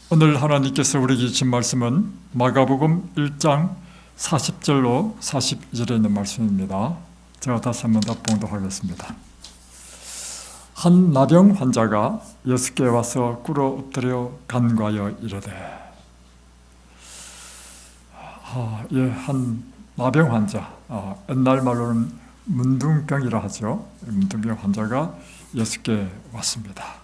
오늘 하나님께서 우리에게 주신 말씀은 마가복음 1장 40절로 42절에 있는 말씀입니다. 제가 다시 한번 봉독하겠습니다. 한 나병 환자가 예수께 와서 꿇어 엎드려 간과하여 이르되, 한 나병 환자, 옛날 말로는 문둥병이라 하죠. 문둥병 환자가 예수께 왔습니다.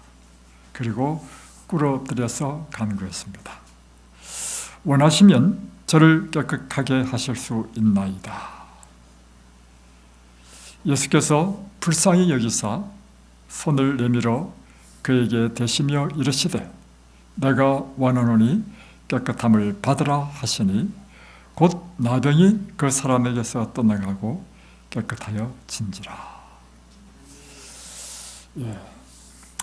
그리고 꿇어 엎드려서 간구했습니다. 원하시면 저를 깨끗하게 하실 수 있나이다. 예수께서 불쌍히 여기사 손을 내밀어 그에게 대시며 이르시되, 내가 원하노니 깨끗함을 받으라 하시니 곧 나병이 그 사람에게서 떠나가고 깨끗하여 진지라.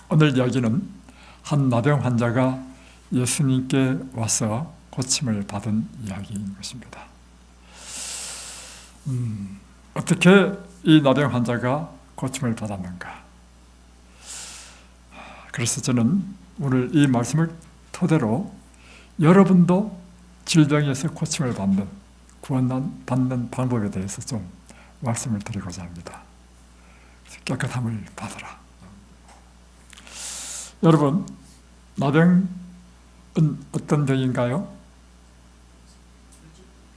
오늘 이야기는 한 나병 환자가 예수님께 와서 고침을 받은 이야기인 것입니다. 어떻게 이 나병 환자가 고침을 받았는가? 그래서 저는 오늘 이 말씀을 토대로 여러분도 질병에서 고침을 받는, 구원받는 방법에 대해서 좀 말씀을 드리고자 합니다. 깨끗함을 받으라. 여러분, 나병은 어떤 병인가요?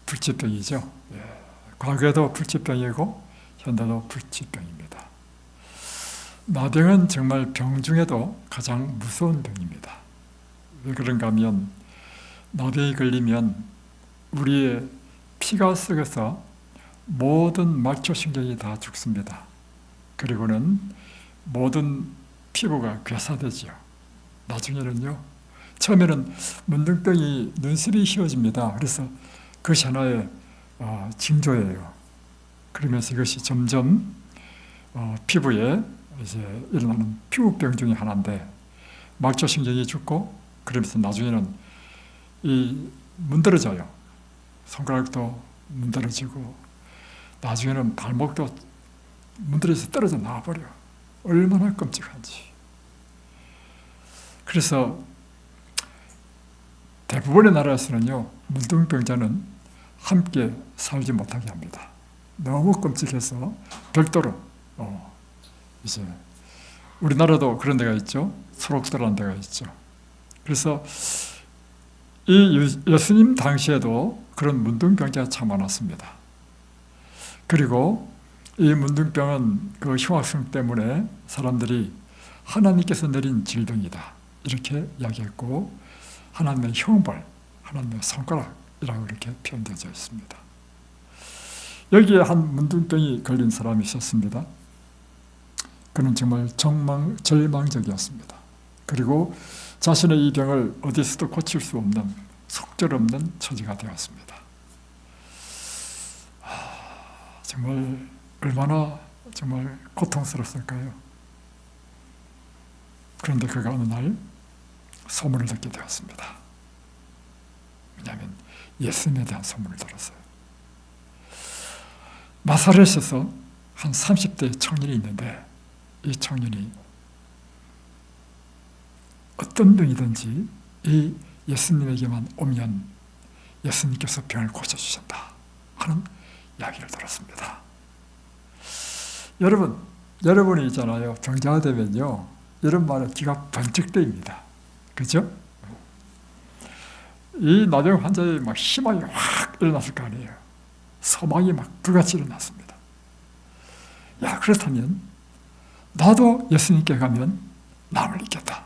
불치병이죠. 과거에도 불치병이고 현대도 불치병입니다. 나병은 정말 병 중에도 가장 무서운 병입니다. 왜 그런가 하면 나병이 걸리면 우리의 피가 썩어서 모든 말초신경이 다 죽습니다. 그리고는 모든 피부가 괴사되죠. 나중에는요, 처음에는 문둥병이 눈썹이 휘어집니다. 그래서 그것이 하나의 징조예요. 그러면서 이것이 점점 피부에 이제 일어나는 피부병 중에 하나인데, 말초신경이 죽고 그러면서 나중에는 이 문드러져요. 손가락도 문드러지고 나중에는 발목도 문드러져서 떨어져 나와버려요. 얼마나 끔찍한지. 그래서 대부분의 나라에서는요, 문둥병자는 함께 살지 못하게 합니다. 너무 끔찍해서 별도로 이제 우리나라도 그런 데가 있죠. 소록도라는 데가 있죠. 그래서 이 예수님 당시에도 그런 문둥병자가 참 많았습니다. 그리고 이 문둥병은 그 흉악성 때문에 사람들이 하나님께서 내린 질병이다 이렇게 이야기했고, 하나님의 형벌, 하나님의 손가락이라고 이렇게 표현되어 있습니다. 여기에 한 문둥병이 걸린 사람이 있었습니다. 그는 정말 절망적이었습니다. 그리고 자신의 이 병을 어디서도 고칠 수 없는 속절없는 처지가 되었습니다. 정말 얼마나 정말 고통스러웠을까요? 그런데 그가 어느 날 소문을 듣게 되었습니다. 왜냐하면 예수님에 대한 소문을 들었어요. 나사렛에서 한 30대 청년이 있는데, 이 청년이 어떤 병이든지 이 예수님에게만 오면 예수님께서 병을 고쳐주신다 하는 이야기를 들었습니다. 여러분이 있잖아요. 병자가 되면요, 이런 말에 귀가 번쩍 뜨입니다. 그죠? 이 나병 환자의 막 희망이 확 일어났을 거 아니에요. 소망이 막 불같이 일어났습니다. 야, 그렇다면 나도 예수님께 가면 남을 잊겠다.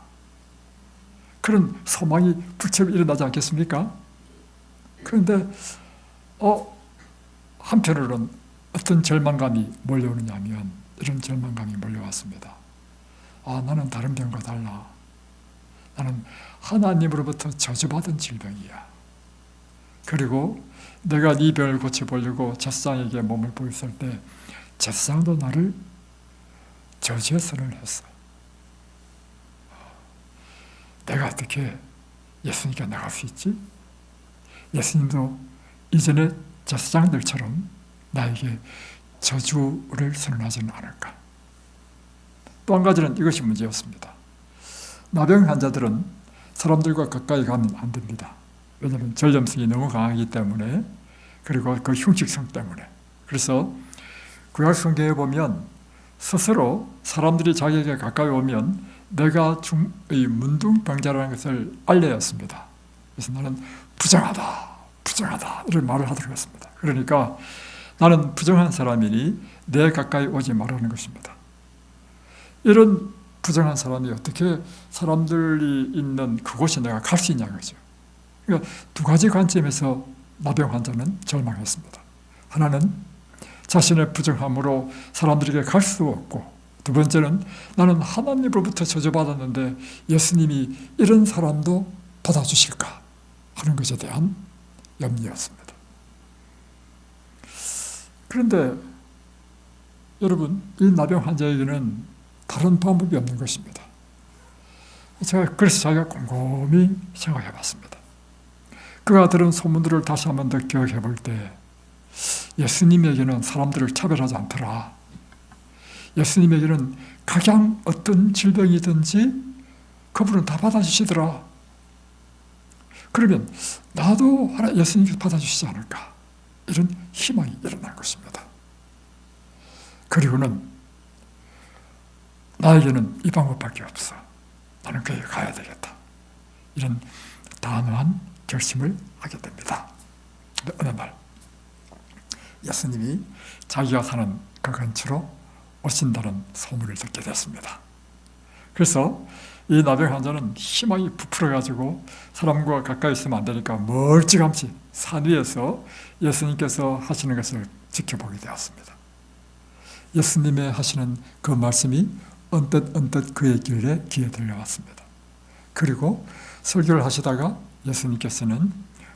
그런 소망이 불처럼 일어나지 않겠습니까? 그런데 한편으로는 어떤 절망감이 몰려오느냐 하면, 이런 절망감이 몰려왔습니다. 나는 다른 병과 달라. 나는 하나님으로부터 저주받은 질병이야. 그리고 내가 네 병을 고쳐보려고 제사장에게 몸을 보였을 때 제사장도 나를 저주의 선을 했어. 내가 어떻게 예수님께 나갈 수 있지? 예수님도 이전에 제사장들처럼 나에게 저주를 선언하지는 않을까? 또 한 가지는 이것이 문제였습니다. 나병 환자들은 사람들과 가까이 가면 안 됩니다. 왜냐하면 전염성이 너무 강하기 때문에, 그리고 그 흉측성 때문에. 그래서 구약 성경에 보면 스스로 사람들이 자기에게 가까이 오면 내가 문둥병자라는 것을 알려야 했습니다. 그래서 나는 부정하다 이런 말을 하도록 했습니다. 그러니까 나는 부정한 사람이니 내 가까이 오지 말라는 것입니다. 이런 부정한 사람이 어떻게 사람들이 있는 그곳에 내가 갈 수 있냐는 거죠. 그러니까 두 가지 관점에서 나병 환자는 절망했습니다. 하나는 자신의 부정함으로 사람들에게 갈 수 없고, 두 번째는 나는 하나님으로부터 저주받았는데 예수님이 이런 사람도 받아주실까 하는 것에 대한 염려였습니다. 그런데 여러분, 이 나병 환자에게는 다른 방법이 없는 것입니다. 그래서 자기가 곰곰이 생각해 봤습니다. 그가 들은 소문들을 다시 한번 더 기억해 볼 때 예수님에게는 사람들을 차별하지 않더라. 예수님에게는 각양 어떤 질병이든지 그분은 다 받아주시더라. 그러면 나도 하나 예수님께서 받아주시지 않을까, 이런 희망이 일어난 것입니다. 그리고는 나에게는 이 방법밖에 없어. 나는 그에게 가야 되겠다. 이런 단호한 결심을 하게 됩니다. 어느 날 예수님이 자기가 사는 그 근처로 오신다는 소문을 듣게 됐습니다. 그래서 이 나병 환자는 희망이 부풀어가지고 사람과 가까이 있으면 안 되니까 멀찌감치 산 위에서 예수님께서 하시는 것을 지켜보게 되었습니다. 예수님의 하시는 그 말씀이 언뜻 그의 귀에 들려왔습니다. 그리고 설교를 하시다가 예수님께서는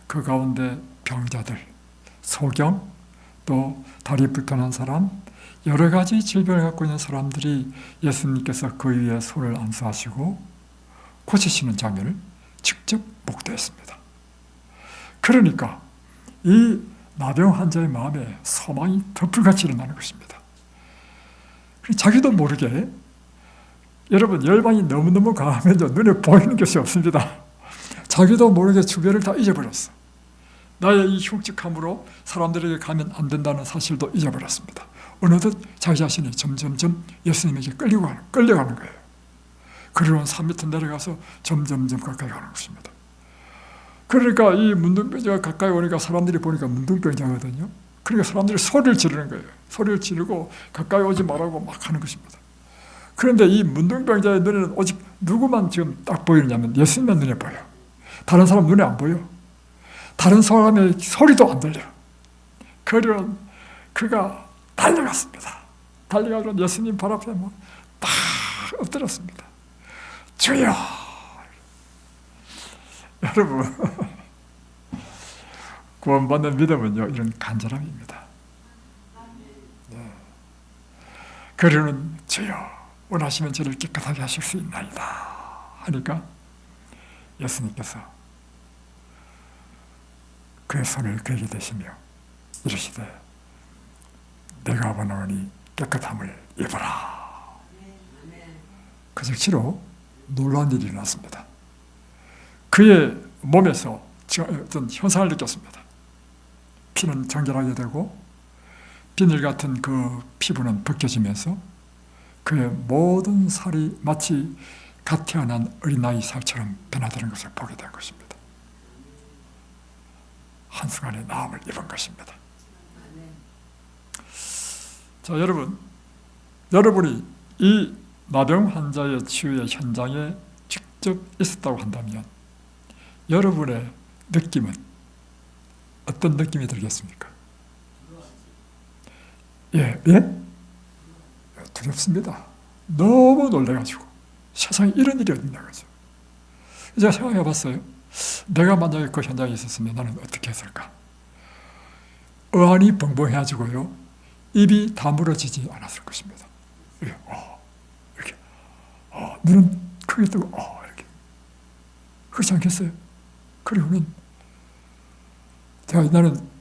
그 가운데 병자들, 소경, 또 다리 불편한 사람, 여러 가지 질병을 갖고 있는 사람들이 예수님께서 그 위에 손을 안수하시고 고치시는 장면을 직접 목도했습니다. 그러니까 이 나병 환자의 마음에 소망이 더 불같이 일어나는 것입니다. 자기도 모르게, 여러분, 열망이 너무너무 강하면 눈에 보이는 것이 없습니다. 자기도 모르게 주변을 다 잊어버렸어. 나의 이 흉측함으로 사람들에게 가면 안 된다는 사실도 잊어버렸습니다. 어느덧 자기 자신이 점점점 예수님에게 끌려가는 거예요. 그리고는 산 밑에 내려가서 점점점 가까이 가는 것입니다. 그러니까 이 문둥병자가 가까이 오니까 사람들이 보니까 문둥병자거든요. 그러니까 사람들이 소리를 지르는 거예요. 소리를 지르고 가까이 오지 말라고 막 하는 것입니다. 그런데 이 문둥병자의 눈에는 오직 누구만 지금 딱 보이느냐면 예수님만 눈에 보여. 다른 사람 눈에 안 보여. 다른 사람의 소리도 안 들려. 그러면 그가 달려갔습니다. 달려가서 예수님 발 앞에 딱 엎드렸습니다. 주여! 여러분, 구원받는 믿음은요, 이런 간절함입니다. 네. 그러는 주여, 원하시면 저를 깨끗하게 하실 수 있나이다 하니까 예수님께서 그의 손을 그에게 대시며 이르시되 내가 원하노니 깨끗함을 입어라. 그 즉시로 놀라운 일이 일어났습니다. 그의 몸에서 어떤 현상을 느꼈습니다. 피는 정결하게 되고 비늘 같은 그 피부는 벗겨지면서 그의 모든 살이 마치 갓 태어난 어린아이 살처럼 변화되는 것을 보게 된 것입니다. 한순간에 나음을 입은 것입니다. 자, 여러분이 이 나병 환자의 치유의 현장에 직접 있었다고 한다면 여러분의 느낌은 어떤 느낌이 들겠습니까? 예? 두렵습니다. 너무 놀래가지고 세상에 이런 일이 어딨냐 그죠? 제가 생각해 봤어요. 내가 만약에 그 현장에 있었으면 나는 어떻게 했을까? 어안이 벙벙해가지고요, 입이 다물어지지 않았을 것입니다. 이렇게, 눈은 크게 뜨고, 이렇게. 그렇지 않겠어요? 그리고는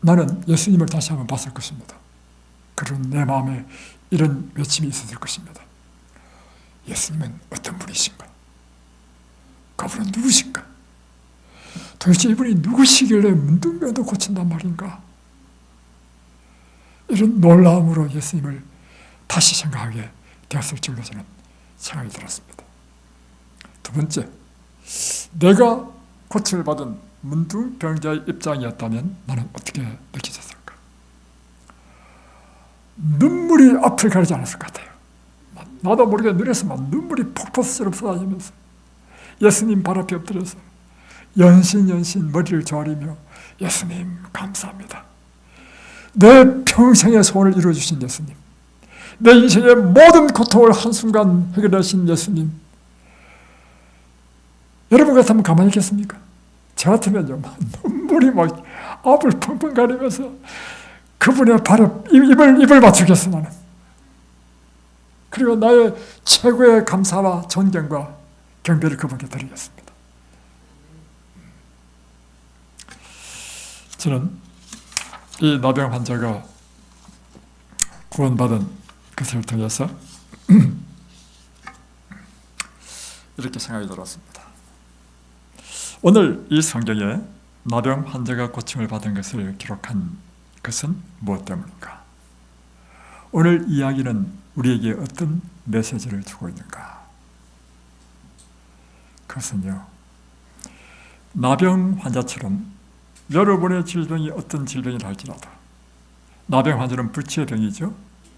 나는 예수님을 다시 한번 봤을 것입니다. 그런 내 마음에 이런 외침이 있었을 것입니다. 예수님은 어떤 분이신가? 그분은 누구신가? 도대체 이분이 누구시길래 문둥병도 고친단 말인가? 이런 놀라움으로 예수님을 다시 생각하게 되었을 줄로 저는 생각이 들었습니다. 두 번째, 내가 고침을 받은 문둥병자의 입장이었다면 나는 어떻게 느껴졌을까? 눈물이 앞을 가리지 않았을 것 같아요. 나도 모르게 눈에서 막 눈물이 폭포수처럼 쏟아지면서 예수님 발 앞에 엎드려서 연신 머리를 조아리며 예수님 감사합니다. 내 평생의 소원을 이루어주신 예수님, 내 인생의 모든 고통을 한순간 해결하신 예수님, 여러분 같으면 가만히 있겠습니까? 저 같으면요, 눈물이 막 앞을 펑펑 가리면서 그분의 발에 입을 맞추겠어 나는. 그리고 나의 최고의 감사와 존경과 경배를 그분께 드리겠습니다. 저는 이 나병 환자가 구원받은 것을 통해서 이렇게 생각이 들었습니다. 오늘 이 성경에 나병 환자가 고침을 받은 것을 기록한 것은 무엇 때문인가? 오늘 이야기는 우리에게 어떤 메시지를 주고 있는가? 그것은요, 나병 환자처럼 여러분의 질병이 어떤 질병이라 할지라도, 나병 환자는 불치의 병이죠.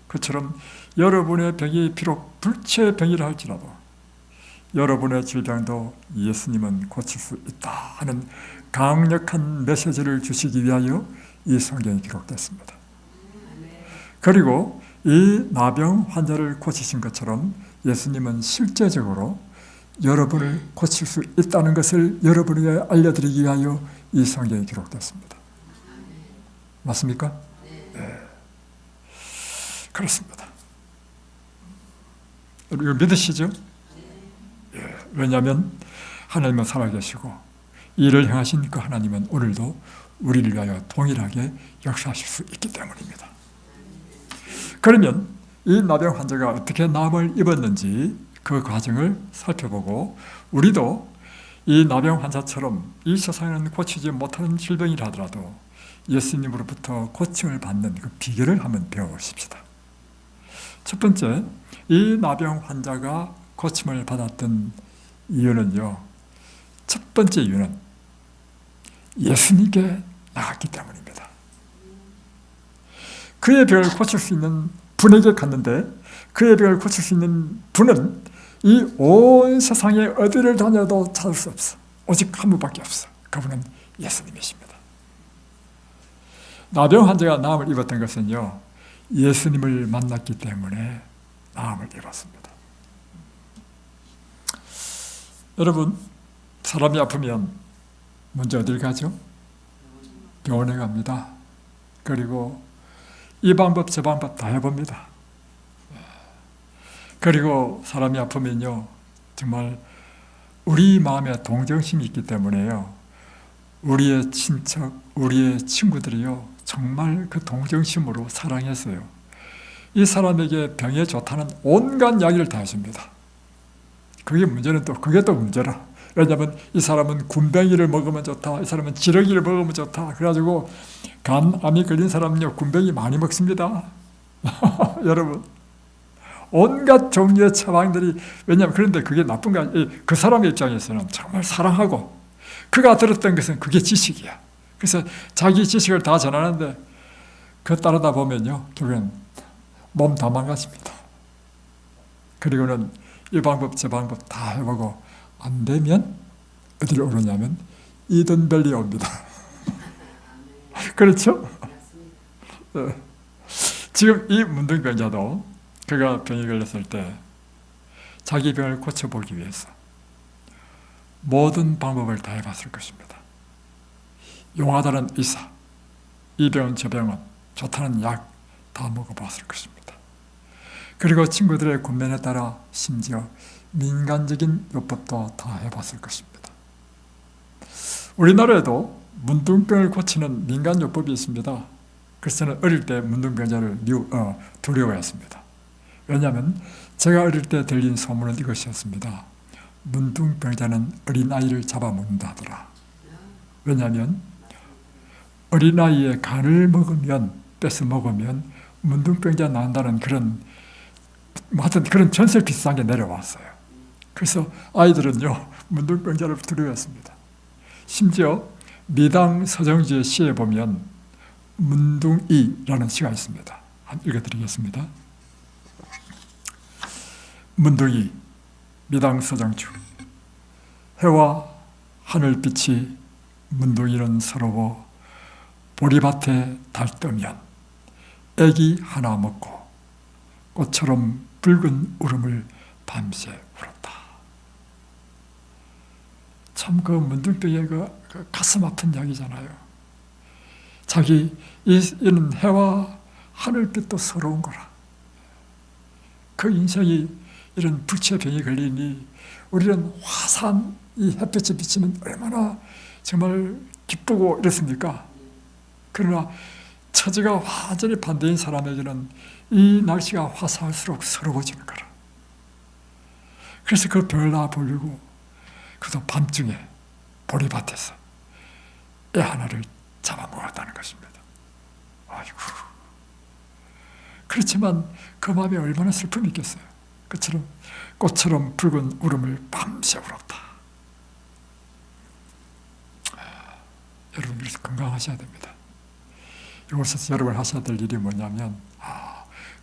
그처럼 여러분의 병이 비록 불치의 병이라 할지라도 여러분의 질병도 예수님은 고칠 수 있다 하는 강력한 메시지를 주시기 위하여 이 성경이 기록됐습니다. 그리고 이 나병 환자를 고치신 것처럼 예수님은 실제적으로 여러분을 고칠 수 있다는 것을 여러분에게 알려드리기 위하여 이 성경이 기록됐습니다. 맞습니까? 네. 그렇습니다. 이거 믿으시죠? 예. 왜냐하면 하나님은 살아계시고 일을 행하신 그 하나님은 오늘도 우리를 위하여 동일하게 역사하실 수 있기 때문입니다. 그러면 이 나병 환자가 어떻게 나음을 입었는지 그 과정을 살펴보고 우리도 이 나병 환자처럼 이 세상에는 고치지 못하는 질병이라 하더라도 예수님으로부터 고침을 받는 그 비결을 한번 배워보십시다. 첫 번째, 이 나병 환자가 고침을 받았던 이유는요, 첫 번째 이유는 예수님께 나갔기 때문입니다. 그의 병을 고칠 수 있는 분에게 갔는데 그의 병을 고칠 수 있는 분은 이 온 세상에 어디를 다녀도 찾을 수 없어. 오직 한 분밖에 없어. 그분은 예수님이십니다. 나병 환자가 나음을 입었던 것은요, 예수님을 만났기 때문에 나음을 입었습니다. 여러분, 사람이 아프면 먼저 어딜 가죠? 병원에 갑니다. 그리고 이 방법 저 방법 다 해봅니다. 그리고 사람이 아프면요, 정말 우리 마음에 동정심이 있기 때문에요, 우리의 친척, 우리의 친구들이요, 정말 그 동정심으로 사랑했어요. 이 사람에게 병에 좋다는 온갖 이야기를 다 해줍니다. 그게 문제는 그게 또 문제라. 왜냐하면 이 사람은 군뱅이를 먹으면 좋다, 이 사람은 지렁이를 먹으면 좋다. 그래가지고 간암이 걸린 사람은요, 군뱅이 많이 먹습니다. 여러분, 온갖 종류의 처방들이, 왜냐하면 그런데 그게 나쁜 거 아니에요. 그 사람의 입장에서는 정말 사랑하고 그가 들었던 것은 그게 지식이야. 그래서 자기 지식을 다 전하는데 그 따르다 보면요, 결국엔 몸 다 망가집니다. 그리고는 이 방법 저 방법 다 해보고 안 되면 어디로 오르냐면 이든밸리에 옵니다. 그렇죠? 네. 지금 이 문둥병자도 그가 병이 걸렸을 때 자기 병을 고쳐보기 위해서 모든 방법을 다 해봤을 것입니다. 용하다는 의사, 이 병은 저 병은, 좋다는 약 다 먹어봤을 것입니다. 그리고 친구들의 권면에 따라 심지어 민간적인 요법도 다 해봤을 것입니다. 우리나라에도 문둥병을 고치는 민간 요법이 있습니다. 그래서 저는 어릴 때 문둥병자를 두려워했습니다. 왜냐하면 제가 어릴 때 들린 소문은 이것이었습니다. 문둥병자는 어린아이를 잡아먹는다 하더라. 왜냐하면 어린아이의 간을 뺏어 먹으면 문둥병자 난다는 그런 하여튼 그런 전설 비슷한 게 내려왔어요. 그래서 아이들은요 문둥병자를 두려워했습니다. 심지어 미당 서정지의 시에 보면 문둥이라는 시가 있습니다. 한번 읽어드리겠습니다. 문둥이, 미당 서정주. 해와 하늘빛이 문둥이는 서러워 보리밭에 달떠면 애기 하나 먹고 꽃처럼 붉은 울음을 밤새 울었다. 참 그 문둥병의 그 가슴 아픈 이야기잖아요. 이는 해와 하늘빛도 서러운 거라. 그 인생이 이런 불치병이 걸리니 우리는 화사한 이 햇볕이 비치면 얼마나 정말 기쁘고 이렇습니까? 그러나 처지가 완전히 반대인 사람에게는 이 날씨가 화사할수록 서러워지는 거라. 그래서 그 별나 보려고 그도 밤중에 보리밭에서 애 하나를 잡아먹었다는 것입니다. 아이고. 그렇지만 그 마음에 얼마나 슬픔이 있겠어요. 꽃처럼 붉은 울음을 밤새 울었다. 여러분 그래서 건강하셔야 됩니다. 이곳에서 여러분 하셔야 될 일이 뭐냐면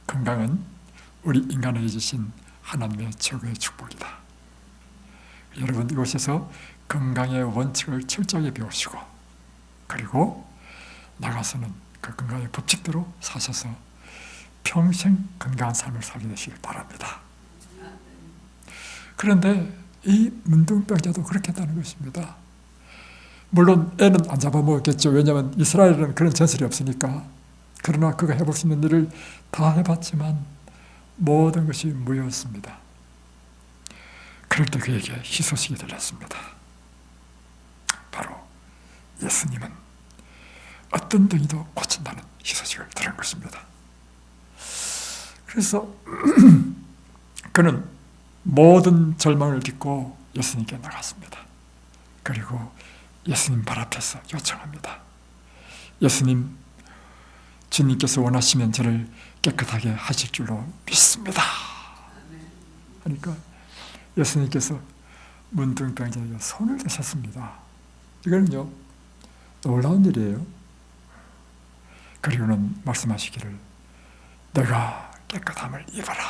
건강은 우리 인간에게 주신 하나님의 최고의 축복이다. 여러분 이곳에서 건강의 원칙을 철저하게 배우시고 그리고 나가서는 그 건강의 법칙대로 사셔서 평생 건강한 삶을 살게 되시길 바랍니다. 그런데 이 문둥병자도 그렇게 했다는 것입니다. 물론 애는 안 잡아먹었겠죠. 왜냐하면 이스라엘은 그런 전설이 없으니까. 그러나 그가 해볼 수 있는 일을 다 해봤지만 모든 것이 무효였습니다. 그럴 때 그에게 희소식이 들렸습니다. 바로 예수님은 어떤 등이도 고친다는 희소식을 들은 것입니다. 그래서 그는 모든 절망을 딛고 예수님께 나갔습니다. 그리고 예수님 발 앞에서 요청합니다. 예수님, 주님께서 원하시면 저를 깨끗하게 하실 줄로 믿습니다. 하니까 예수님께서 문둥병자에게 손을 대셨습니다. 이거는요 놀라운 일이에요. 그리고는 말씀하시기를 내가 깨끗함을 입어라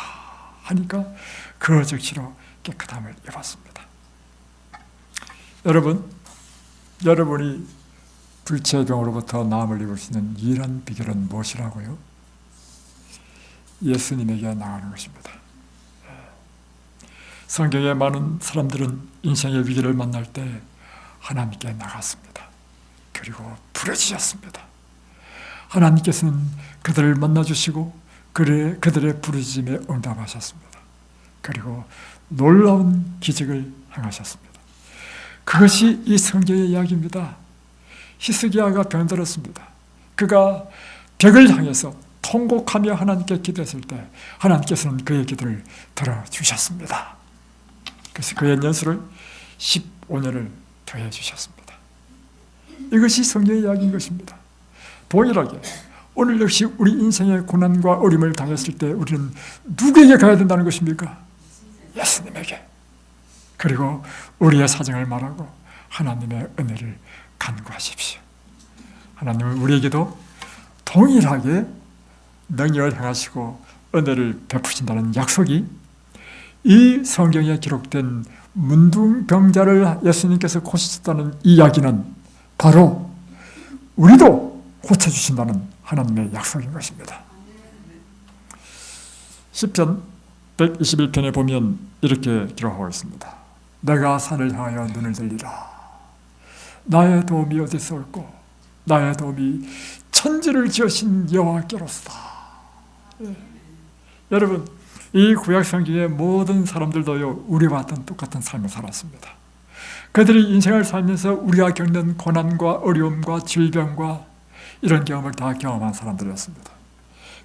하니까 그 즉시로 깨끗함을 입었습니다. 여러분이 불치병으로부터 나음을 입을 수 있는 유일한 비결은 무엇이라고요? 예수님에게 나가는 것입니다. 성경에 많은 사람들은 인생의 위기를 만날 때 하나님께 나갔습니다. 그리고 부르짖었습니다. 하나님께서는 그들을 만나주시고 그들의 부르짖음에 응답하셨습니다. 그리고 놀라운 기적을 행하셨습니다. 그것이 이 성경의 이야기입니다. 히스기야가 병들었습니다. 그가 벽을 향해서 통곡하며 하나님께 기도했을 때 하나님께서는 그의 기도를 들어주셨습니다. 그래서 그의 년수를 15년을 더해 주셨습니다. 이것이 성경의 이야기인 것입니다. 동일하게 오늘 역시 우리 인생의 고난과 어려움을 당했을 때 우리는 누구에게 가야 된다는 것입니까? 예수님에게. 그리고 우리의 사정을 말하고 하나님의 은혜를 간구하십시오. 하나님은 우리에게도 동일하게 능력을 행하시고 은혜를 베푸신다는 약속이 이 성경에 기록된 문둥병자를 예수님께서 고치셨다는 이야기는 바로 우리도 고쳐주신다는 하나님의 약속인 것입니다. 시편 121편에 보면 이렇게 기록하고 있습니다. 내가 산을 향하여 눈을 들리라. 나의 도움이 어디서 올꼬? 나의 도움이 천지를 지으신 여호와께로서다. 여러분, 이 구약 성경의 모든 사람들도요 우리와 같은 똑같은 삶을 살았습니다. 그들이 인생을 살면서 우리가 겪는 고난과 어려움과 질병과 이런 경험을 다 경험한 사람들이었습니다.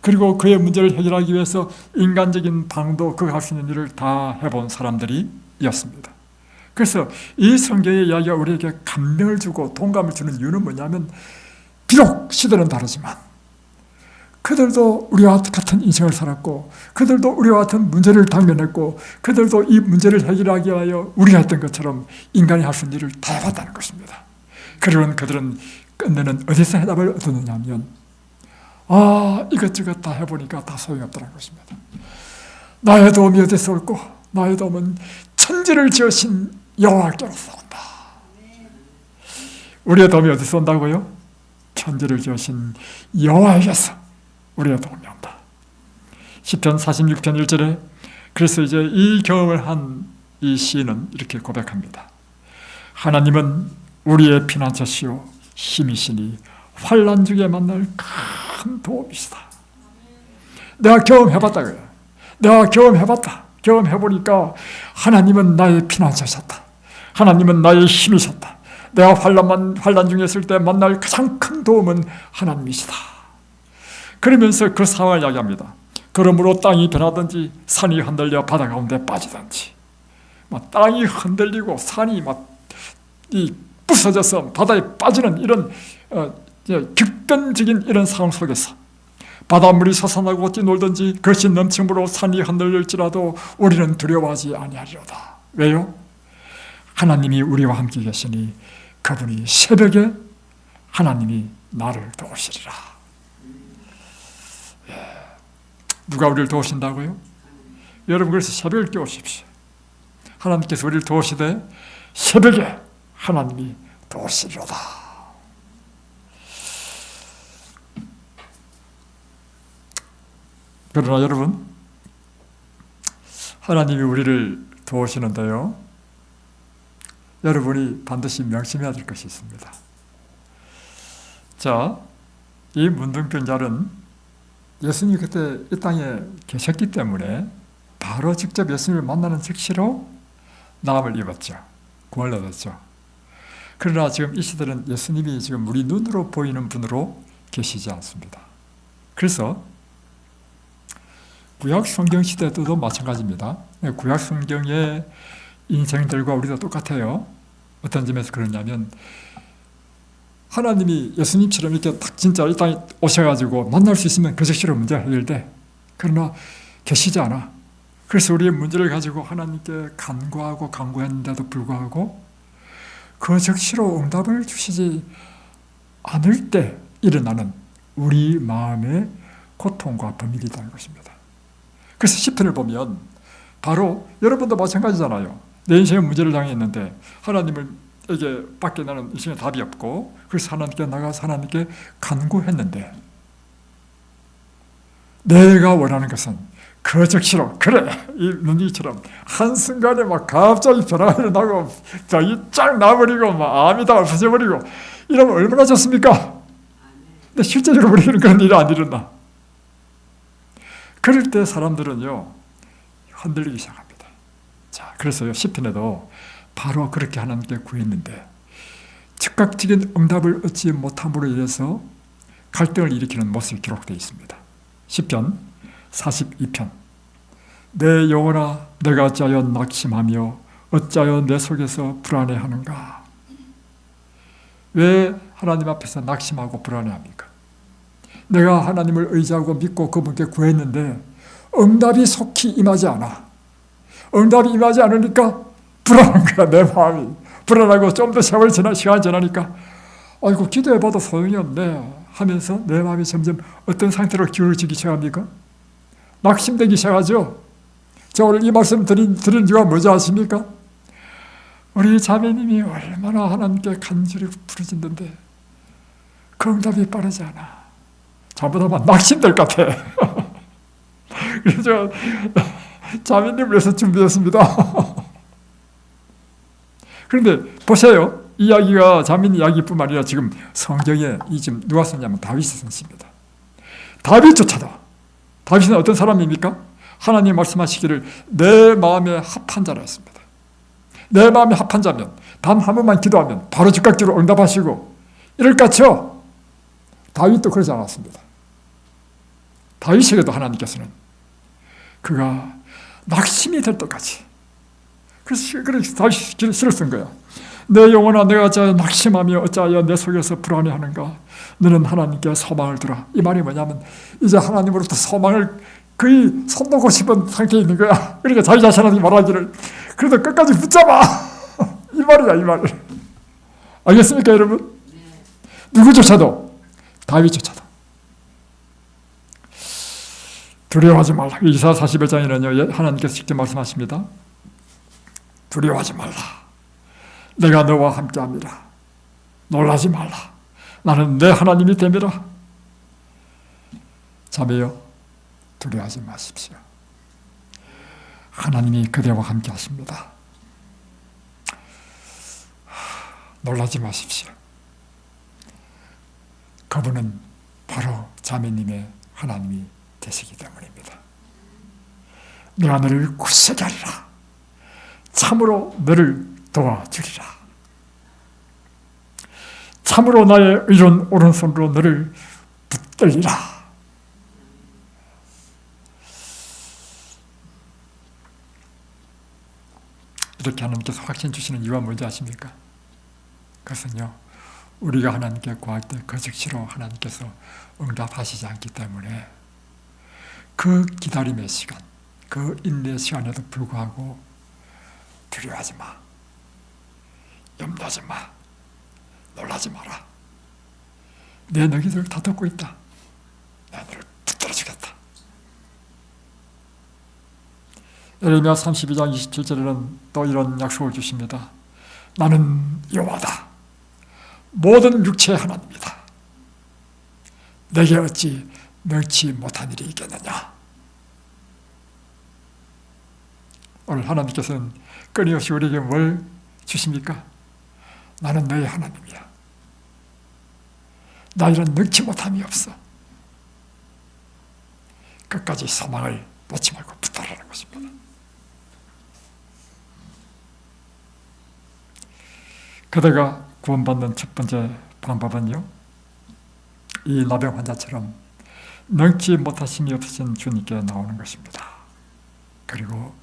그리고 그의 문제를 해결하기 위해서 인간적인 방도 그가 할 수 있는 일을 다 해본 사람들이었습니다. 그래서 이 성경의 이야기가 우리에게 감명을 주고 동감을 주는 이유는 뭐냐면, 비록 시대는 다르지만 그들도 우리와 같은 인생을 살았고, 그들도 우리와 같은 문제를 당면했고, 그들도 이 문제를 해결하기 위하여 우리가 했던 것처럼 인간이 할 수 있는 일을 다 해봤다는 것입니다. 그러면 그들은 끝내는 어디서 해답을 얻었느냐 하면, 이것저것 다 해보니까 다 소용없다는 것입니다. 나의 도움이 어디서 올고, 나의 도움은 천지를 지으신 여호와께로서 온다. 우리의 도움이 어디서 온다고요? 천지를 지으신 여호와에게서 우리의 도움이 온다. 시편 46편 1절에 그래서 이제 이 경험을 한 이 시인은 이렇게 고백합니다. 하나님은 우리의 피난처시요 힘이시니 환난 중에 만날 큰 도움이시다. 내가 경험해봤다고요. 내가 경험해봤다. 경험해보니까 하나님은 나의 피난처셨다. 하나님은 나의 힘이셨다. 내가 환난 중에 있을 때 만날 가장 큰 도움은 하나님이시다. 그러면서 그 상황을 이야기합니다. 그러므로 땅이 변하든지 산이 흔들려 바다 가운데 빠지든지, 땅이 흔들리고 산이 부서져서 바다에 빠지는 이런極변적인 이런 상황 속에서 바닷물이 솟아나고 뛰놀든지 그것이 넘침으로 산이 흔들릴지라도 우리는 두려워하지 아니하리로다. 왜요? 하나님이 우리와 함께 계시니 그분이 새벽에 하나님이 나를 도우시리라. 누가 우리를 도우신다고요? 여러분, 그래서 새벽을 깨우십시오. 하나님께서 우리를 도우시되 새벽에 하나님이 도우시리로다. 그러나 여러분, 하나님이 우리를 도우시는데요, 여러분이 반드시 명심해야 될 것이 있습니다. 자, 이 문둥병자는 예수님이 그때 이 땅에 계셨기 때문에 바로 직접 예수님을 만나는 즉시로 나음을 입었죠. 구원을 얻었죠. 그러나 지금 이 시대는 예수님이 지금 우리 눈으로 보이는 분으로 계시지 않습니다. 그래서 구약 성경 시대도 마찬가지입니다. 구약 성경의 인생들과 우리도 똑같아요. 어떤 점에서 그러냐면, 하나님이 예수님처럼 이렇게 딱 진짜 이 땅에 오셔가지고 만날 수 있으면 그 즉시로 문제가 해결돼. 그러나 계시지 않아. 그래서 우리의 문제를 가지고 하나님께 간구하고 간구했는데도 불구하고 그 즉시로 응답을 주시지 않을 때 일어나는 우리 마음의 고통과 범일이라는 것입니다. 그래서 시편을 보면 바로 여러분도 마찬가지잖아요. 내 인생에 문제를 당했는데 하나님에게 밖에 나는 인생에 답이 없고, 그래서 하나님께 나가서 하나님께 간구했는데 내가 원하는 것은 그 즉시로, 그래, 이 눈이처럼 한순간에 막 갑자기 변화가 일어나고 병이 쫙 나버리고 막 암이 다 없어져버리고 이러면 얼마나 좋습니까? 근데 실제적으로 우리는 그런 일이 안 일어나. 그럴 때 사람들은요, 흔들리기 시작합니다. 자, 그래서요, 시편에도 바로 그렇게 하나님께 구했는데 즉각적인 응답을 얻지 못함으로 인해서 갈등을 일으키는 모습이 기록되어 있습니다. 시편 42편. 내 영혼아, 내가 어찌하여 낙심하며 어찌하여 내 속에서 불안해하는가? 왜 하나님 앞에서 낙심하고 불안해합니까? 내가 하나님을 의지하고 믿고 그분께 구했는데 응답이 속히 임하지 않아. 응답이 임하지 않으니까 불안한 거야. 내 마음이 불안하고 좀 더 시간 지나니까 아이고, 기도해봐도 소용이 없네 하면서 내 마음이 점점 어떤 상태로 기울어지기 시작합니까? 낙심되기 시작하죠. 자, 오늘 이 말씀 드린 이유가 뭐지 아십니까? 우리 자매님이 얼마나 하나님께 간절히 부르짖는데 그 응답이 빠르지 않아. 잘못하면 낙심될 것 같아. 그래서 자매님을 위해서 준비했습니다. 그런데 보세요. 이 이야기가 자매님 이야기뿐만 아니라 지금 성경에 지금 누가 썼냐면 다윗이 썼습니다. 다윗조차도, 다윗은 어떤 사람입니까? 하나님 말씀하시기를 내 마음에 합한 자라 했습니다. 내 마음에 합한 자면 단 한 번만 기도하면 바로 즉각적으로 응답하시고 이럴 것같죠? 다윗도 그러지 않았습니다. 다윗에게도 하나님께서는 그가 낙심이 될 때까지 그래서 다시 시를 쓴 거야. 내 영혼아, 내가 어찌하여 낙심하며 어찌하여 내 속에서 불안해하는가? 너는 하나님께 소망을 두라. 이 말이 뭐냐면 이제 하나님으로부터 소망을 거의 손 놓고 싶은 상태에 있는 거야. 그러니까 자기 자신한테 말하기를 그래도 끝까지 붙잡아. 이 말이야, 이 말. 알겠습니까, 여러분? 누구조차도, 다윗조차도 두려워하지 말라. 이사야 41장에는요 하나님께서 직접 말씀하십니다. 두려워하지 말라. 내가 너와 함께함이라. 놀라지 말라. 나는 내 하나님이 됨이라. 자매여, 두려워하지 마십시오. 하나님이 그대와 함께 하십니다. 놀라지 마십시오. 그분은 바로 자매님의 하나님이 되시기 때문입니다. 내가 너를 굳세게 하리라. 참으로 너를 도와주리라. 참으로 나의 의로운 오른손으로 너를 붙들리라. 이렇게 하나님께서 확신 주시는 이유가 뭔지 아십니까? 그것은요, 우리가 하나님께 구할 때 그 즉시로 하나님께서 응답하시지 않기 때문에 그 기다림의 시간, 그 인내의 시간에도 불구하고 두려워하지 마, 염려하지 마, 놀라지 마라. 내 너희들 다 듣고 있다. 내가 너를 붙들어 주겠다. 예레미야 32장 27절에는 또 이런 약속을 주십니다. 나는 여호와다. 모든 육체의 하나님이다. 내게 어찌 능치 못한 일이 있겠느냐. 오늘 하나님께서는 끊임없이 우리에게 뭘 주십니까? 나는 너의 하나님이야. 나 이런 능치 못함이 없어. 끝까지 소망을 놓지 말고 붙들라는 것입니다. 그대가 구원받는 첫 번째 방법은요, 이 나병 환자처럼 능치 못하심이 없으신 주님께 나오는 것입니다. 그리고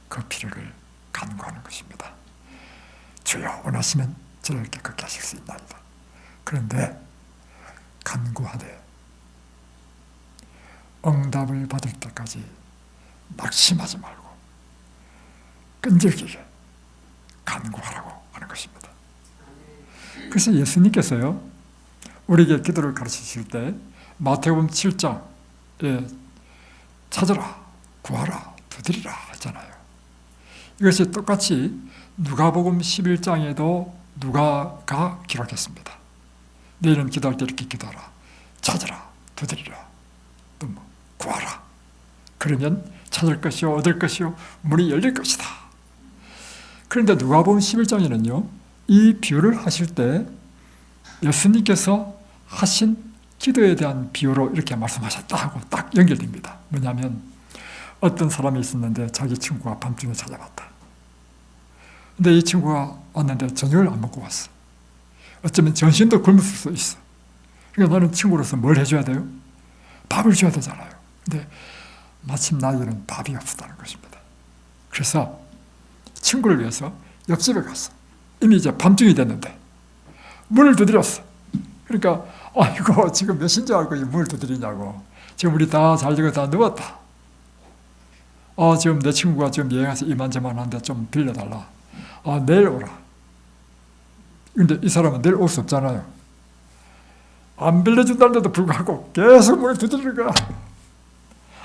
그 필요를 간구하는 것입니다. 주여, 원하시면 저를 깨끗게 하실 수 있나이다. 그런데 간구하되 응답을 받을 때까지 낙심하지 말고 끈질기게 간구하라고 하는 것입니다. 그래서 예수님께서요, 우리에게 기도를 가르치실 때 마태복음 7장에 찾으라, 구하라, 두드리라 하잖아요. 이것이 똑같이 누가복음 11장에도 누가가 기록했습니다. 너희는 기도할 때 이렇게 기도하라. 찾으라, 두드리라, 또 뭐 구하라. 그러면 찾을 것이요, 얻을 것이요, 문이 열릴 것이다. 그런데 누가복음 11장에는요, 이 비유를 하실 때 예수님께서 하신 기도에 대한 비유로 이렇게 말씀하셨다 하고 딱 연결됩니다. 뭐냐면 어떤 사람이 있었는데 자기 친구가 밤중에 찾아왔다. 근데 이 친구가 왔는데 저녁을 안 먹고 왔어. 어쩌면 전신도 굶을 수 있어. 그러니까 나는 친구로서 뭘 해줘야 돼요? 밥을 줘야 되잖아요. 근데 마침 나에게는 밥이 없었다는 것입니다. 그래서 친구를 위해서 옆집에 갔어. 이미 이제 밤중이 됐는데 문을 두드렸어. 그러니까 이거 지금 몇인 줄 알고 문을 두드리냐고. 지금 우리 다 잘 되고 다 누웠다. 지금 내 친구가 지금 여행해서 이만저만 한데 좀 빌려달라. 내일 오라. 근데 이 사람은 내일 올 수 없잖아요. 안 빌려준다는데도 불구하고 계속 문을 두드리는 거야.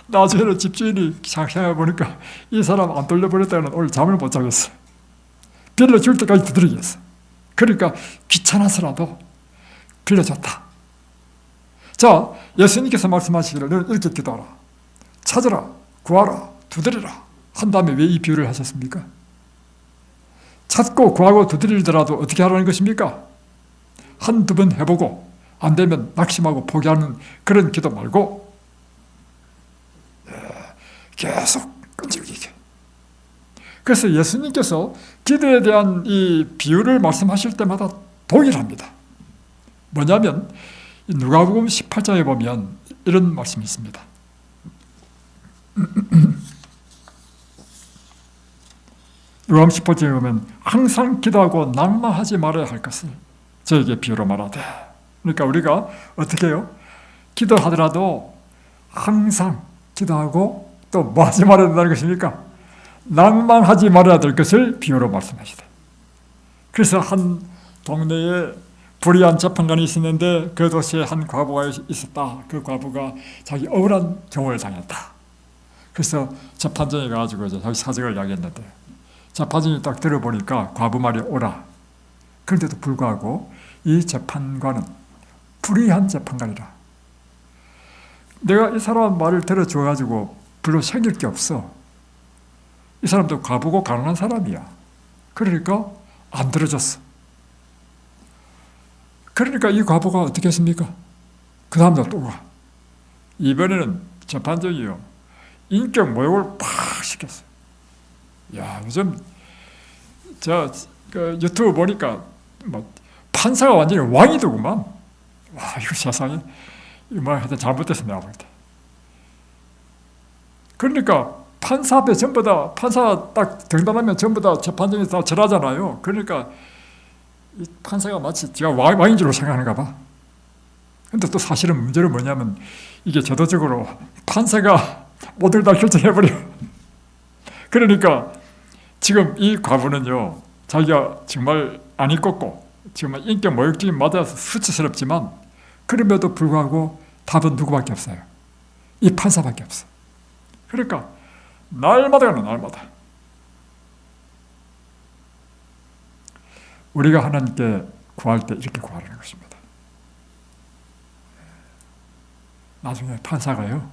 나중에는 집주인이 생각해 보니까 이 사람 안 돌려버렸다는 오늘 잠을 못 자겠어. 빌려줄 때까지 두드리겠어. 그러니까 귀찮아서라도 빌려줬다. 자, 예수님께서 말씀하시기를 너는 이렇게 기도하라. 찾으라, 구하라, 두드리라 한 다음에 왜 이 비유를 하셨습니까? 찾고 구하고 두드리더라도 어떻게 하라는 것입니까? 한두 번 해보고 안 되면 낙심하고 포기하는 그런 기도 말고 계속 끈질기게. 그래서 예수님께서 기도에 대한 이 비유를 말씀하실 때마다 동일합니다. 뭐냐면 누가복음 18장에 보면 이런 말씀이 있습니다. 요한 10호점에 보면 항상 기도하고 낙망하지 말아야 할 것을 저에게 비유로 말하되, 그러니까 우리가 어떻게 해요? 기도하더라도 항상 기도하고 또 뭐 하지 말아야 된다는 것입니까? 낭만하지 말아야 될 것을 비유로 말씀하시다. 그래서 한 동네에 불의한 재판관이 있었는데 그 도시에 한 과부가 있었다. 그 과부가 자기 억울한 경우를 당했다. 그래서 재판장에 가가지고 이제 자기 사정을 이야기했는데, 재판장이 딱 들어보니까 과부 말이 옳아. 그런데도 불구하고 이 재판관은 불의한 재판관이라. 내가 이 사람 말을 들어줘가지고 별로 생길 게 없어. 이 사람도 과부고 가난한 사람이야. 그러니까 안 들어줬어. 그러니까 이 과부가 어떻게 했습니까? 그 다음날 또 가. 이번에는 재판장이요, 인격 모욕을 팍 시켰어요. 야, 요즘 그 유튜브 보니까 뭐 판사가 완전히 왕이더구만. 와, 이거 세상에 이거 하여튼 잘못됐어, 내가 볼 때. 그러니까 판사 앞에 전부 다, 판사 딱 등단하면 전부 다 재판장이 다 절하잖아요. 그러니까 이 판사가 마치 제가 왕인 줄로 생각하는가 봐. 근데 또 사실은 문제는 뭐냐면 이게 제도적으로 판사가 모두를 다 결정해버려. 그러니까 지금 이 과부는요, 자기가 정말 안 이뻤고 정말 인격 모욕적인 말이 수치스럽지만 그럼에도 불구하고 답은 누구밖에 없어요? 이 판사밖에 없어. 그러니까 날마다 가는 날마다 우리가 하나님께 구할 때 이렇게 구하라는 것입니다. 나중에 판사가요,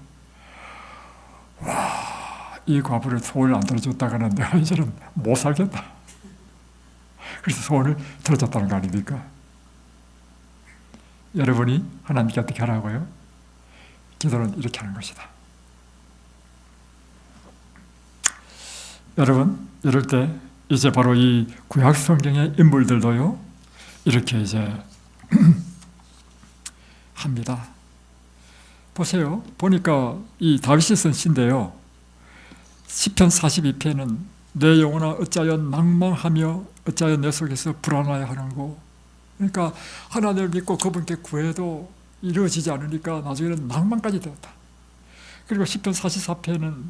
와, 이 과부를 소원을 안 들어줬다가는 내가 이제는 못 살겠다. 그래서 소원을 들어줬다는 거 아닙니까? 여러분이 하나님께 어떻게 하라고요? 기도는 이렇게 하는 것이다. 여러분, 이럴 때 이제 바로 이 구약 성경의 인물들도요, 이렇게 이제 합니다. 보세요. 보니까 이 다윗이 쓴 시인데요, 시편 42편은 내 영혼아 어찌하여 낭망하며 어찌하여 내 속에서 불안하여 하는고. 그러니까 하나님을 믿고 그분께 구해도 이루어지지 않으니까 나중에는 낭만까지 되었다. 그리고 시편 44편은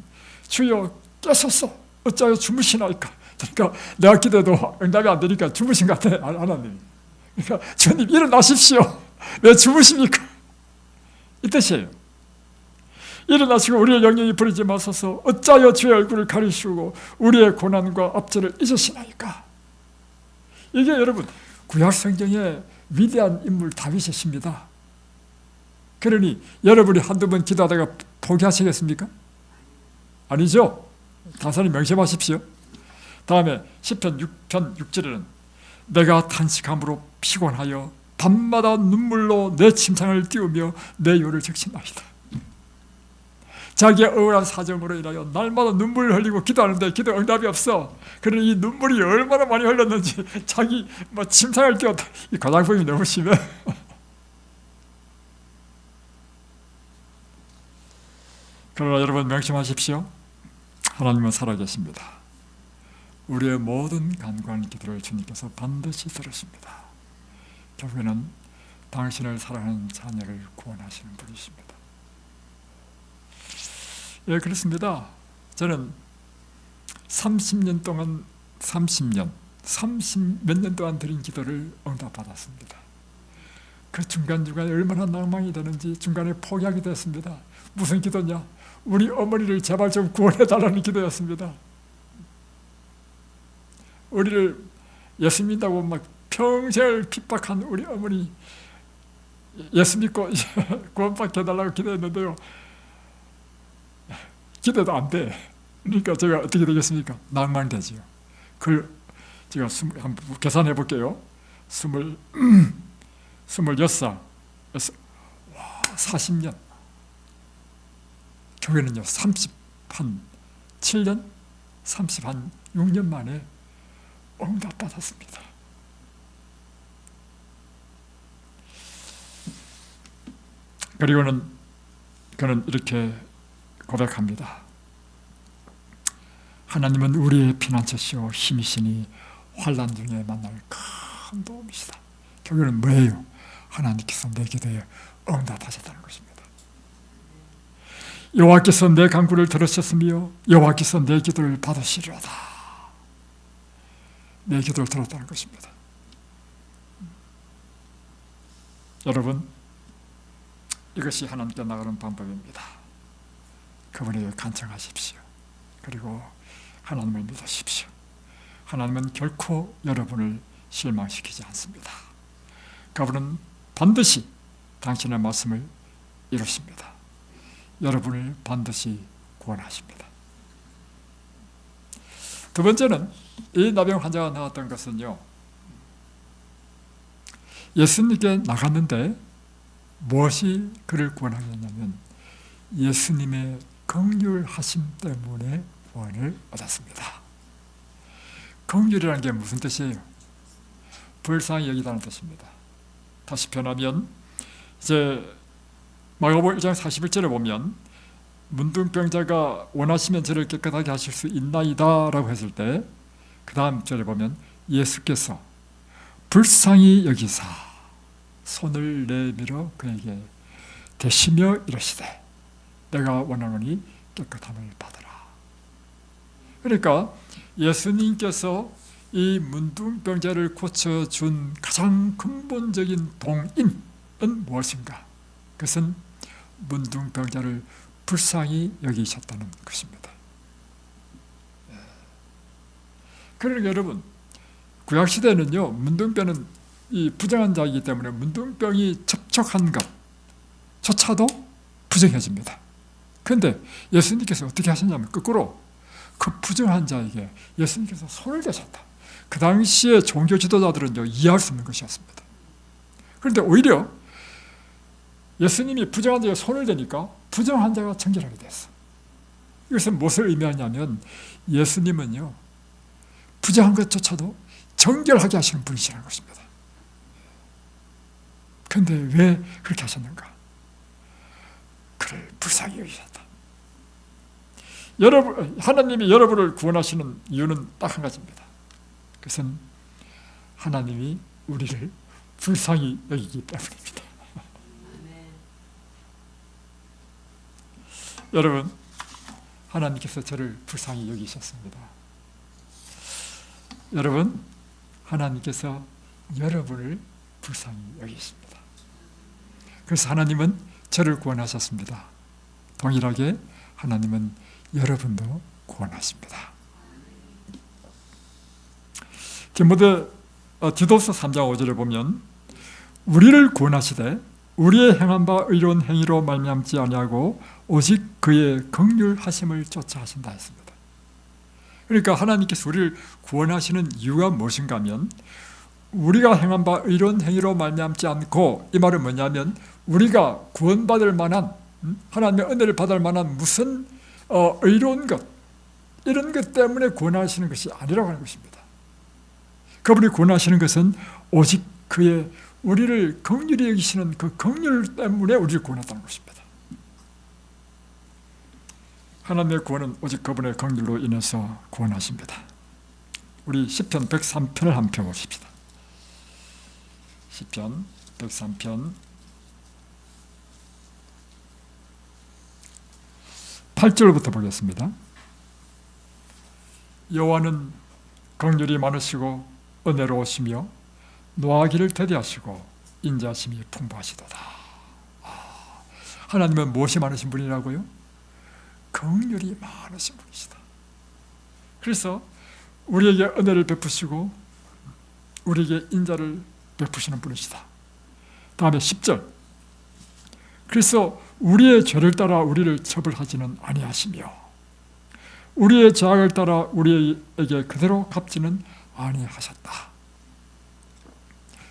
주여 깨소서 어찌하여 주무시나이까. 그러니까 내가 기도해도 응답이 안 되니까 주무신 것 같아, 하나님. 그러니까 주님 일어나십시오. 왜 주무십니까? 이 뜻이에요. 일어나시고 우리의 영영이 부리지 마소서. 어찌하여 주의 얼굴을 가리시고 우리의 고난과 압제를 잊으시나이까. 이게 여러분 구약 성경의 위대한 인물 다윗이십니다. 그러니 여러분이 한두 번 기도하다가 포기하시겠습니까? 아니죠. 다산히 명심하십시오. 다음에 시편 6편 6절에는 내가 탄식함으로 피곤하여 밤마다 눈물로 내 침상을 띄우며 내 요를 적신나이다. 자기의 억울한 사정으로 인하여 날마다 눈물을 흘리고 기도하는데 기도 응답이 없어. 그러니 이 눈물이 얼마나 많이 흘렀는지 자기 침상을 띄웠다. 이 과장법이 너무 심해. 그러나 여러분 명심하십시오. 하나님은 살아계십니다. 우리의 모든 간구한 기도를 주님께서 반드시 들으십니다. 결국에는 당신을 사랑하는 자녀를 구원하시는 분이십니다. 예, 그렇습니다. 저는 30년 동안 30몇 년 동안 드린 기도를 응답받았습니다. 그 중간중간에 얼마나 낭망이 되는지 중간에 포기하기도 했습니다. 무슨 기도냐? 우리 어머니를 제발 좀 구원해달라는 기도였습니다. 우리를 예수 믿다고 막 평생을 핍박한 우리 어머니 예수 믿고 구원받게 해달라고 기도했는데요, 기도도 안 돼. 그러니까 제가 어떻게 되겠습니까? 낭만되지요. 그걸 제가 한번 계산해 볼게요. 26살, 와, 40년. 교회는요, 37년, 36년 만에 응답받았습니다. 그리고는 그는 이렇게 고백합니다. 하나님은 우리의 피난처시오 힘이시니 환난 중에 만날 큰 도움이시다. 결국은 뭐예요? 하나님께서 내 기도에 응답하셨다는 것입니다. 여호와께서 내 간구를 들으셨으며 여호와께서 내 기도를 받으시리로다. 내 기도를 들었다는 것입니다. 여러분, 이것이 하나님께 나가는 방법입니다. 그분에게 간청하십시오. 그리고 하나님을 믿으십시오. 하나님은 결코 여러분을 실망시키지 않습니다. 그분은 반드시 당신의 말씀을 이루십니다. 여러분을 반드시 구원하십니다. 두 번째는 이 나병 환자가 나왔던 것은요, 예수님께 나갔는데 무엇이 그를 구원하게 했냐면 예수님의 긍휼하심 때문에 구원을 얻었습니다. 긍휼이라는 게 무슨 뜻이에요? 불쌍히 여기다는 뜻입니다. 다시 변하면 이제 마가복음 1장 41절에 보면 문둥병자가 원하시면 저를 깨끗하게 하실 수 있나이다 라고 했을 때 그 다음 절에 보면 예수께서 불쌍히 여기사 손을 내밀어 그에게 대시며 이르시되 내가 원하노니 깨끗함을 받으라. 그러니까 예수님께서 이 문둥병자를 고쳐준 가장 근본적인 동인은 무엇인가? 그것은 문둥병자를 불쌍히 여기셨다는 것입니다. 그러니까 여러분, 구약시대는요, 문둥병은 이 부정한 자이기 때문에 문둥병이 접촉한 것조차도 부정해집니다. 그런데 예수님께서 어떻게 하셨냐면 거꾸로 그 부정한 자에게 예수님께서 손을 대셨다. 그 당시에 종교 지도자들은 이해할 수 있는 것이었습니다. 그런데 오히려 예수님이 부정한 자에게 손을 대니까 부정한 자가 정결하게 됐어. 이것은 무엇을 의미하냐면 예수님은요, 부정한 것조차도 정결하게 하시는 분이시라는 것입니다. 그런데 왜 그렇게 하셨는가? 그를 불쌍히 여기셨다. 하나님이 여러분을 구원하시는 이유는 딱 한 가지입니다. 그것은 하나님이 우리를 불쌍히 여기기 때문입니다. 여러분, 하나님께서 저를 불쌍히 여기셨습니다. 여러분, 하나님께서 여러분을 불쌍히 여기십니다. 그래서 하나님은 저를 구원하셨습니다. 동일하게 하나님은 여러분도 구원하십니다. 디도서 3장 5절에 보면 우리를 구원하시되 우리의 행한 바 의로운 행위로 말미암지 아니하고 오직 그의 긍휼하심을 쫓아 하신다 했습니다. 그러니까 하나님께서 우리를 구원하시는 이유가 무엇인가 하면 우리가 행한 바 의로운 행위로 말미암지 않고, 이 말은 뭐냐면 우리가 구원받을 만한, 하나님의 은혜를 받을 만한 무슨 의로운 것, 이런 것 때문에 구원하시는 것이 아니라고 하는 것입니다. 그분이 구원하시는 것은 오직 그의 우리를 긍휼히 여기시는 그 긍휼 때문에 우리를 구원했다는 것입니다. 하나님의 구원은 오직 그분의 긍휼로 인해서 구원하십니다. 우리 시편 103편을 한번 펴보십시다. 시편 103편 8절부터 보겠습니다. 여호와는 긍휼이 많으시고 은혜로우시며 노하기를 대대하시고 인자심이 풍부하시도다. 하나님은 무엇이 많으신 분이라고요? 긍휼이 많으신 분이시다. 그래서 우리에게 은혜를 베푸시고 우리에게 인자를 베푸시는 분이시다. 다음에 10절, 그래서 우리의 죄를 따라 우리를 처벌하지는 아니하시며 우리의 죄악을 따라 우리에게 그대로 갚지는 아니하셨다.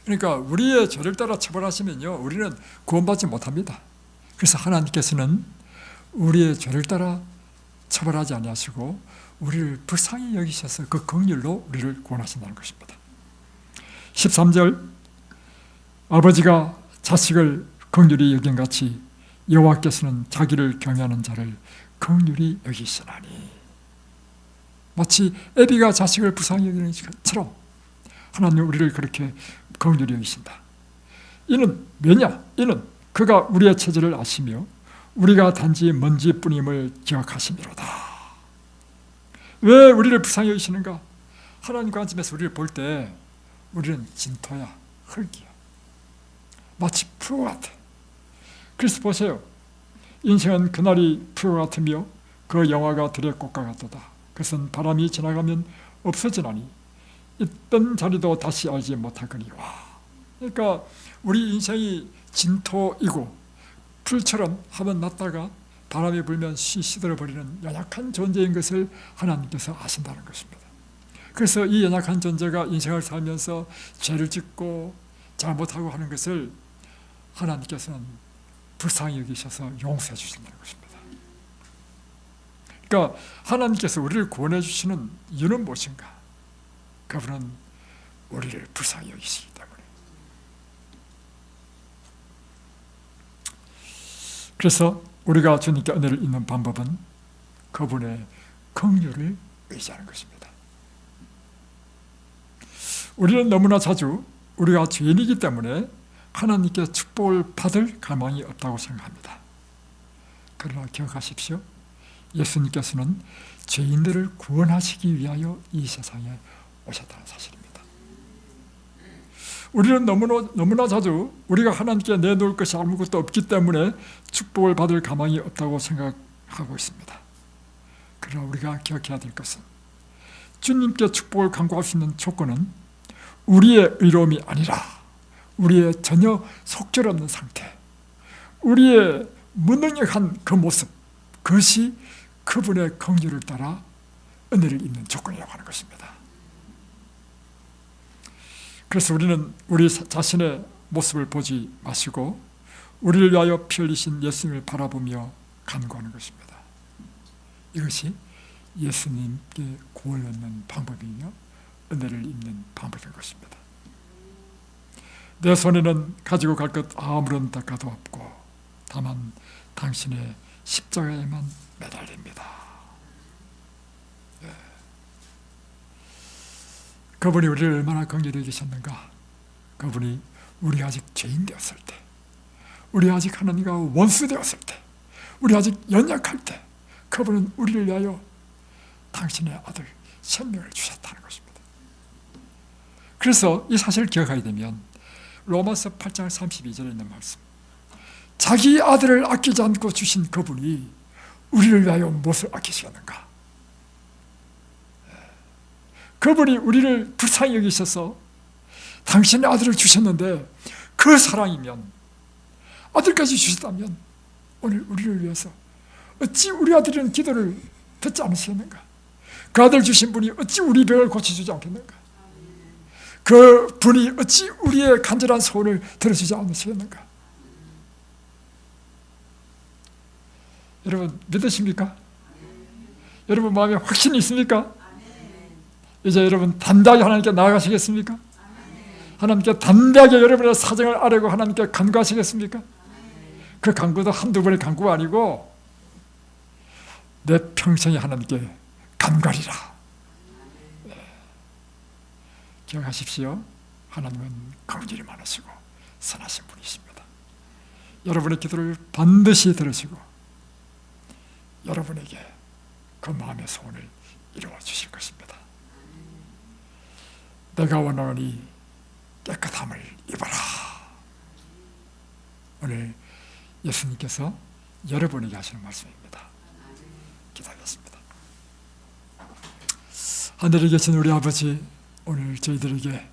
그러니까 우리의 죄를 따라 처벌하시면요, 우리는 구원받지 못합니다. 그래서 하나님께서는 우리의 죄를 따라 처벌하지 아니하시고 우리를 불쌍히 여기셔서 그 긍휼로 우리를 구원하신다는 것입니다. 13절, 아버지가 자식을 긍휼히 여긴같이 여호와께서는 자기를 경외하는 자를 긍휼히 여기시나니. 마치 애비가 자식을 불쌍히 여기는 것처럼 하나님 우리를 그렇게 긍휼히 여기신다. 이는 왜냐? 이는 그가 우리의 처지를 아시며 우리가 단지 먼지뿐임을 기억하심이로다. 왜 우리를 불쌍히 여기시는가? 하나님 관점에서 우리를 볼 때 우리는 진토야, 흙이야. 마치 풀과 같아. 그래서 보세요. 인생은 그날이 풀과 같으며 그 영화가 들의 꽃과 같도다. 그것은 바람이 지나가면 없어지나니 있던 자리도 다시 알지 못하거니와. 그러니까 우리 인생이 진토이고 풀처럼 한번 났다가 바람이 불면 시들어버리는 연약한 존재인 것을 하나님께서 아신다는 것입니다. 그래서 이 연약한 존재가 인생을 살면서 죄를 짓고 잘못하고 하는 것을 하나님께서는 불쌍히 여기셔서 용서해 주신다는 것입니다. 그러니까 하나님께서 우리를 구원해 주시는 이유는 무엇인가? 그분은 우리를 불쌍히 여기시기 때문에. 그래서 우리가 주님께 은혜를 입는 방법은 그분의 긍휼을 의지하는 것입니다. 우리는 너무나 자주 우리가 죄인이기 때문에 하나님께 축복을 받을 가망이 없다고 생각합니다. 그러나 기억하십시오. 예수님께서는 죄인들을 구원하시기 위하여 이 세상에 오셨다는 사실입니다. 우리는 너무나 자주 우리가 하나님께 내놓을 것이 아무것도 없기 때문에 축복을 받을 가망이 없다고 생각하고 있습니다. 그러나 우리가 기억해야 될 것은 주님께 축복을 간구할 수 있는 조건은 우리의 의로움이 아니라 우리의 전혀 속절없는 상태, 우리의 무능력한 그 모습, 그것이 그분의 긍휼을 따라 은혜를 입는 조건이라고 하는 것입니다. 그래서 우리는 우리 자신의 모습을 보지 마시고 우리를 위하여 피 흘리신 예수님을 바라보며 간구하는 것입니다. 이것이 예수님께 구원을 얻는 방법이며 은혜를 입는 방법인 것입니다. 내 손에는 가지고 갈 것 아무런 대가도 없고 다만 당신의 십자가에만 매달립니다. 그분이 우리를 얼마나 긍휼히 여기셨는가? 그분이 우리가 아직 죄인 되었을 때, 우리가 아직 하나님과 원수 되었을 때, 우리 아직 연약할 때 그분은 우리를 위하여 당신의 아들 생명을 주셨다는 것입니다. 그래서 이 사실을 기억하게 되면 로마서 8장 32절에 있는 말씀, 자기 아들을 아끼지 않고 주신 그분이 우리를 위하여 무엇을 아끼시겠는가? 그분이 우리를 불쌍히 여기셔서 당신의 아들을 주셨는데 그 사랑이면, 아들까지 주셨다면 오늘 우리를 위해서 어찌 우리 아들은 기도를 듣지 않으시겠는가? 그 아들 주신 분이 어찌 우리 병을 고쳐주지 않겠는가? 그 분이 어찌 우리의 간절한 소원을 들어주지 않으시겠는가? 여러분 믿으십니까? 여러분 마음에 확신이 있습니까? 이제 여러분 담대하게 하나님께 나아가시겠습니까? 하나님께 담대하게 여러분의 사정을 아뢰고 하나님께 간구하시겠습니까? 그 간구도 한두 번의 간구가 아니고 내 평생에 하나님께 간구하리라. 기억하십시오. 하나님은 긍휼이 많으시고 선하신 분이십니다. 여러분의 기도를 반드시 들으시고 여러분에게 그 마음의 소원을 이루어 주실 것입니다. 내가 원하노니 깨끗함을 입어라. 오늘 예수님께서 여러분에게 하시는 말씀입니다. 기도하겠습니다. 하늘에 계신 우리 아버지, 오늘 저희들에게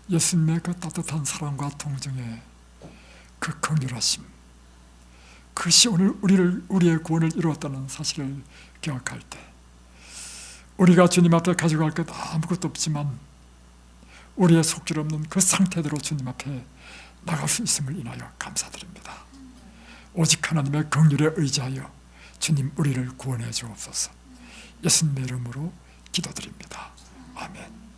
예수님의 그 따뜻한 사랑과 동정의 그 긍휼하심, 그것이 오늘 우리의 구원을 이루었다는 사실을 기억할 때 우리가 주님 앞에 가지고 갈 것 아무것도 없지만 우리의 속질 없는 그 상태대로 주님 앞에 나갈 수 있음을 인하여 감사드립니다. 오직 하나님의 긍휼에 의지하여 주님 우리를 구원해 주옵소서. 예수님의 이름으로 기도드립니다. 아멘.